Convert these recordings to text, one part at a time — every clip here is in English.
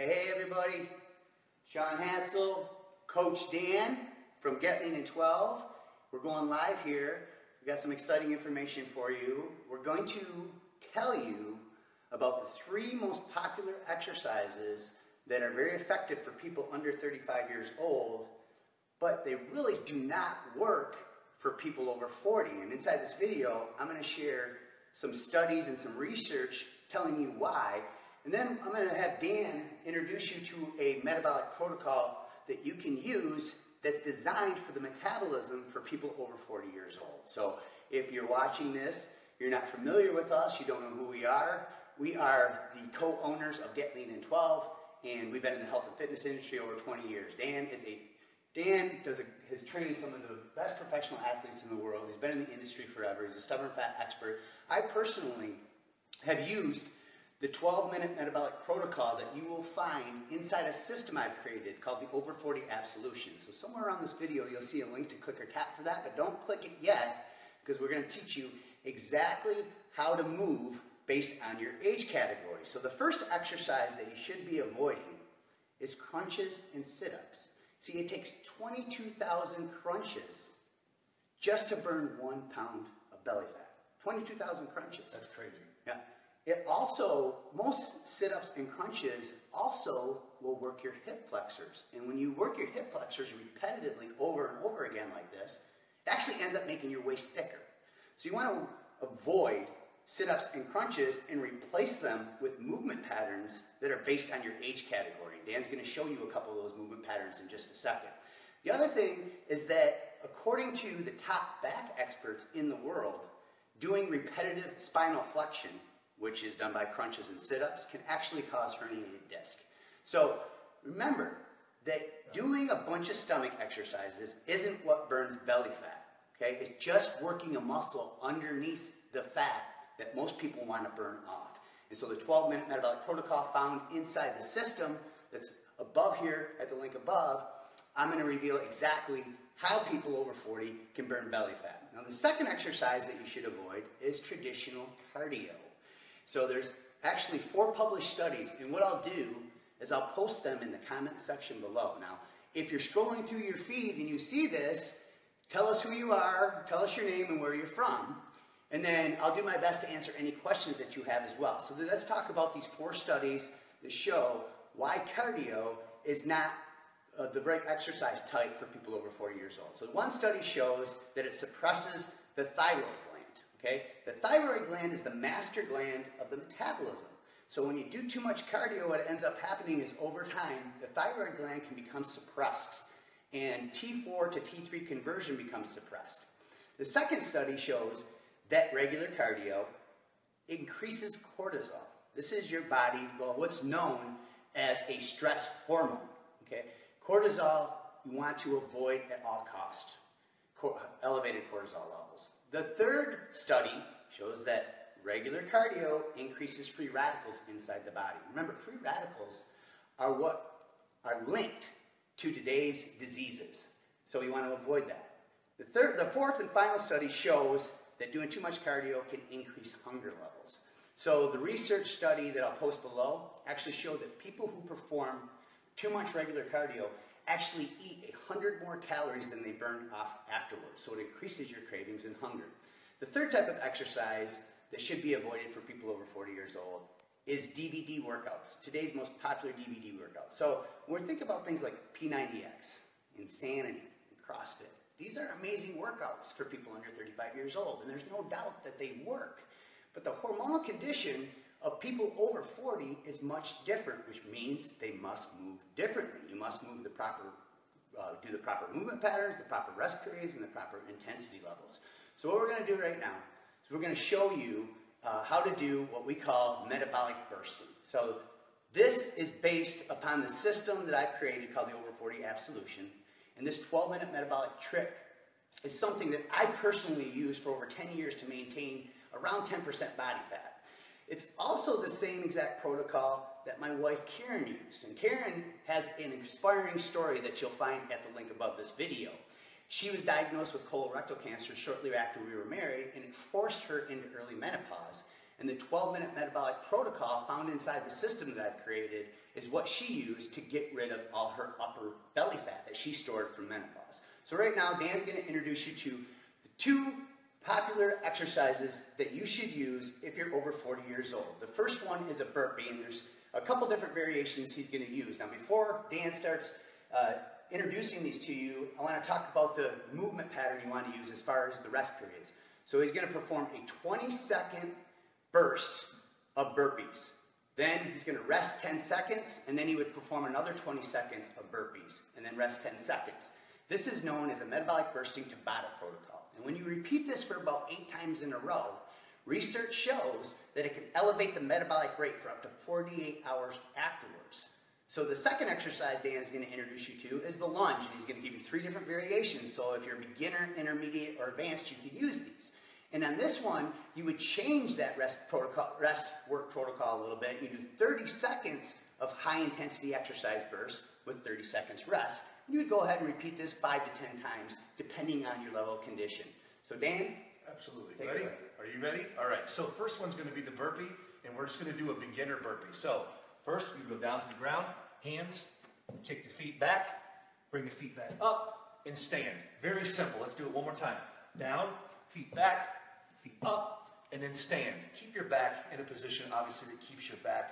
Hey everybody, Sean Hatzel, Coach Dan from Get Lean in 12. We're going live here. We've got some exciting information for you. We're going to tell you about the 3 most popular exercises that are very effective for people under 35 years old, but they really do not work for people over 40. And inside this video, I'm going to share some studies and some research telling you why. And then I'm going to have Dan introduce you to a metabolic protocol that you can use that's designed for the metabolism for people over 40 years old. So if you're watching this, you're not familiar with us, you don't know who we are the co-owners of Get Lean in 12, and we've been in the health and fitness industry over 20 years. Dan has trained some of the best professional athletes in the world. He's been in the industry forever. He's a stubborn fat expert. I personally have used the 12-minute metabolic protocol that you will find inside a system I've created called the Over 40 Absolution. So somewhere around this video you'll see a link to click or tap for that, but don't click it yet because we're going to teach you exactly how to move based on your age category. So the first exercise that you should be avoiding is crunches and sit-ups. See, it takes 22,000 crunches just to burn 1 pound of belly fat. 22,000 crunches. That's crazy. Yeah. It also, most sit-ups and crunches also will work your hip flexors. And when you work your hip flexors repetitively over and over again like this, it actually ends up making your waist thicker. So you want to avoid sit-ups and crunches and replace them with movement patterns that are based on your age category. Dan's going to show you a couple of those movement patterns in just a second. The other thing is that according to the top back experts in the world, doing repetitive spinal flexion, which is done by crunches and sit-ups, can actually cause herniated disc. So remember that doing a bunch of stomach exercises isn't what burns belly fat. Okay? It's just working a muscle underneath the fat that most people want to burn off. And so the 12-minute metabolic protocol found inside the system that's above here at the link above, I'm going to reveal exactly how people over 40 can burn belly fat. Now the second exercise that you should avoid is traditional cardio. So there's actually 4 published studies, and what I'll do is I'll post them in the comments section below. Now, if you're scrolling through your feed and you see this, tell us who you are, tell us your name and where you're from, and then I'll do my best to answer any questions that you have as well. So let's talk about these 4 studies that show why cardio is not the right exercise type for people over 40 years old. So one study shows that it suppresses the thyroid gland. Okay? The thyroid gland is the master gland of the metabolism. So when you do too much cardio, what ends up happening is over time, the thyroid gland can become suppressed, and T4 to T3 conversion becomes suppressed. The second study shows that regular cardio increases cortisol. This is your body, well, what's known as a stress hormone. Okay? Cortisol, you want to avoid at all costs, elevated cortisol levels. The third study shows that regular cardio increases free radicals inside the body. Remember, free radicals are what are linked to today's diseases. So you want to avoid that. The fourth and final study shows that doing too much cardio can increase hunger levels. So the research study that I'll post below actually showed that people who perform too much regular cardio actually eat 100 more calories than they burned off afterwards. So it increases your cravings and hunger. The third type of exercise that should be avoided for people over 40 years old is DVD workouts, today's most popular DVD workouts. So when we think about things like P90X, Insanity, and CrossFit, these are amazing workouts for people under 35 years old, and there's no doubt that they work. But the hormonal condition of people over 40 is much different, which means they must move differently. You must move do the proper movement patterns, the proper rest periods, and the proper intensity levels. So what we're going to do right now is we're going to show you how to do what we call metabolic bursting. So this is based upon the system that I've created called the Over 40 Absolution. And this 12-minute metabolic trick is something that I personally used for over 10 years to maintain around 10% body fat. It's also the same exact protocol that my wife Karen used. And Karen has an inspiring story that you'll find at the link above this video. She was diagnosed with colorectal cancer shortly after we were married, and it forced her into early menopause. And the 12-minute metabolic protocol found inside the system that I've created is what she used to get rid of all her upper belly fat that she stored from menopause. So right now, Dan's going to introduce you to the 2 popular exercises that you should use if you're over 40 years old. The first one is a burpee, and there's a couple different variations he's going to use. Now, before Dan starts introducing these to you, I want to talk about the movement pattern you want to use as far as the rest periods. So he's going to perform a 20-second burst of burpees. Then he's going to rest 10 seconds, and then he would perform another 20 seconds of burpees, and then rest 10 seconds. This is known as a metabolic bursting Tabata protocol. And when you repeat this for about 8 times in a row, research shows that it can elevate the metabolic rate for up to 48 hours afterwards. So the second exercise Dan is going to introduce you to is the lunge, and he's going to give you 3 different variations. So if you're a beginner, intermediate, or advanced, you can use these. And on this one, you would change that rest work protocol a little bit. You do 30 seconds of high-intensity exercise burst with 30 seconds rest. And you would go ahead and repeat this 5 to 10 times, depending on your level of condition. So Dan? Absolutely. Ready? Are you ready? All right. So first one's going to be the burpee, and we're just going to do a beginner burpee. So first, you go down to the ground, hands, kick the feet back, bring the feet back up, and stand. Very simple. Let's do it one more time. Down, feet back, feet up, and then stand. Keep your back in a position, obviously, that keeps your back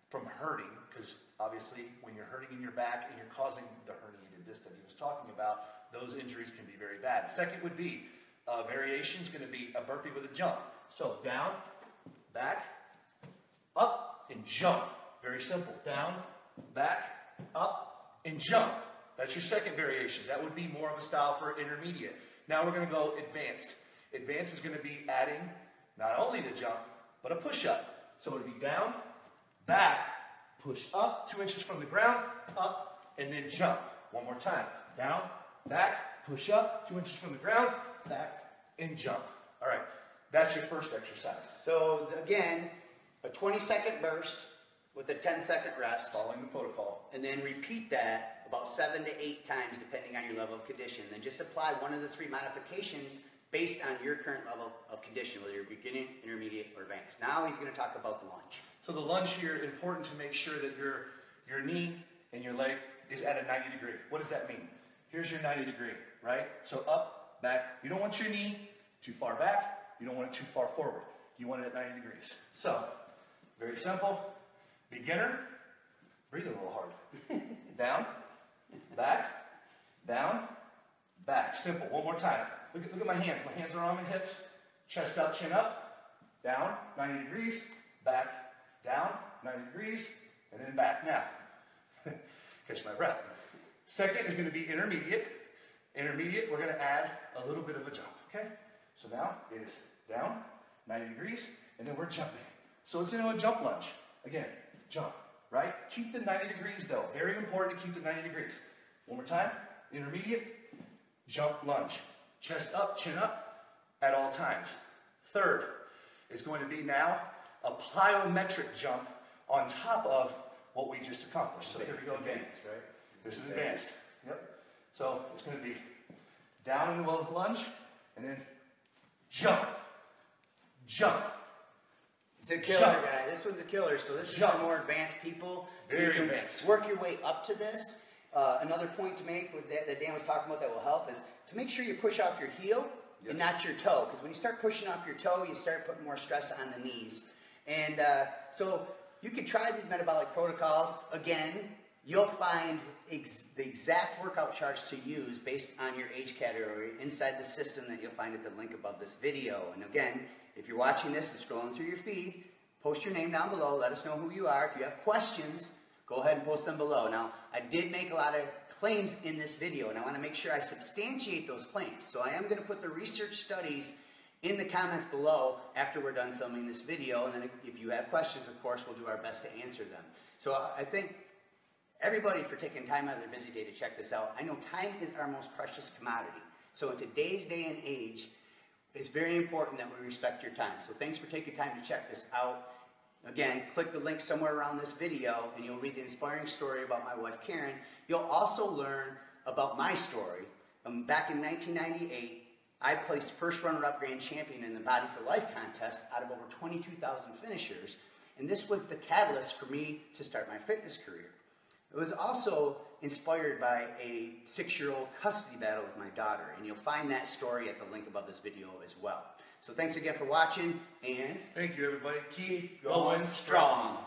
from hurting, because obviously when you're hurting in your back and you're causing the herniated disc that he was talking about, those injuries can be very bad. Second would be, variation is going to be a burpee with a jump. So down, back, up, and jump. Very simple. Down, back, up, and jump. That's your second variation. That would be more of a style for intermediate. Now we're going to go advanced. Advanced is going to be adding not only the jump, but a push-up. So it would be down, back, push up 2 inches from the ground, up, and then jump. One more time. Down, back, push up 2 inches from the ground, back, and jump. All right. That's your first exercise. So again, a 20-second burst with a 10-second rest. Following the protocol. And then repeat that about 7 to 8 times, depending on your level of condition. Then just apply one of the 3 modifications based on your current level of condition, whether you're beginning, intermediate, or advanced. Now he's going to talk about the lunge. So the lunge here, important to make sure that your knee and your leg is at a 90 degree. What does that mean? Here's your 90 degree, right? So up, back. You don't want your knee too far back. You don't want it too far forward. You want it at 90 degrees. So, very simple. Beginner, breathe a little hard. Down, back. Simple. One more time. Look at my hands. My hands are on my hips. Chest out, chin up. Down, 90 degrees. Back, down, 90 degrees. And then back. Now, catch my breath. Second is going to be intermediate. Intermediate, we're going to add a little bit of a jump. Okay? So now it is down, 90 degrees, and then we're jumping. So it's a jump lunge. Again, jump, right? Keep the 90 degrees though. Very important to keep the 90 degrees. One more time. Intermediate, jump lunge. Chest up, chin up at all times. Third is going to be now a plyometric jump on top of what we just accomplished. So here we go again. Right? This is advanced. Yep. So it's going to be down into a lunge, and then jump. It's a killer, guy. This one's a killer. So this is for more advanced people. Very advanced. Work your way up to this. Another point to make that Dan was talking about that will help is to make sure you push off your heel and not your toe. Because when you start pushing off your toe, you start putting more stress on the knees. And so you can try these metabolic protocols. Again, you'll find the exact workout charts to use based on your age category inside the system that you'll find at the link above this video. And again, if you're watching this and scrolling through your feed, post your name down below. Let us know who you are. If you have questions, go ahead and post them below. Now, I did make a lot of claims in this video, and I want to make sure I substantiate those claims. So I am going to put the research studies in the comments below after we're done filming this video. And then if you have questions, of course, we'll do our best to answer them. So I think everybody for taking time out of their busy day to check this out. I know time is our most precious commodity. So in today's day and age, it's very important that we respect your time. So thanks for taking time to check this out. Again, click the link somewhere around this video and you'll read the inspiring story about my wife Karen. You'll also learn about my story. Back in 1998, I placed first runner-up grand champion in the Body for Life contest out of over 22,000 finishers. And this was the catalyst for me to start my fitness career. It was also inspired by a 6-year-old custody battle with my daughter, and you'll find that story at the link above this video as well. So thanks again for watching, and thank you, everybody. Keep going strong.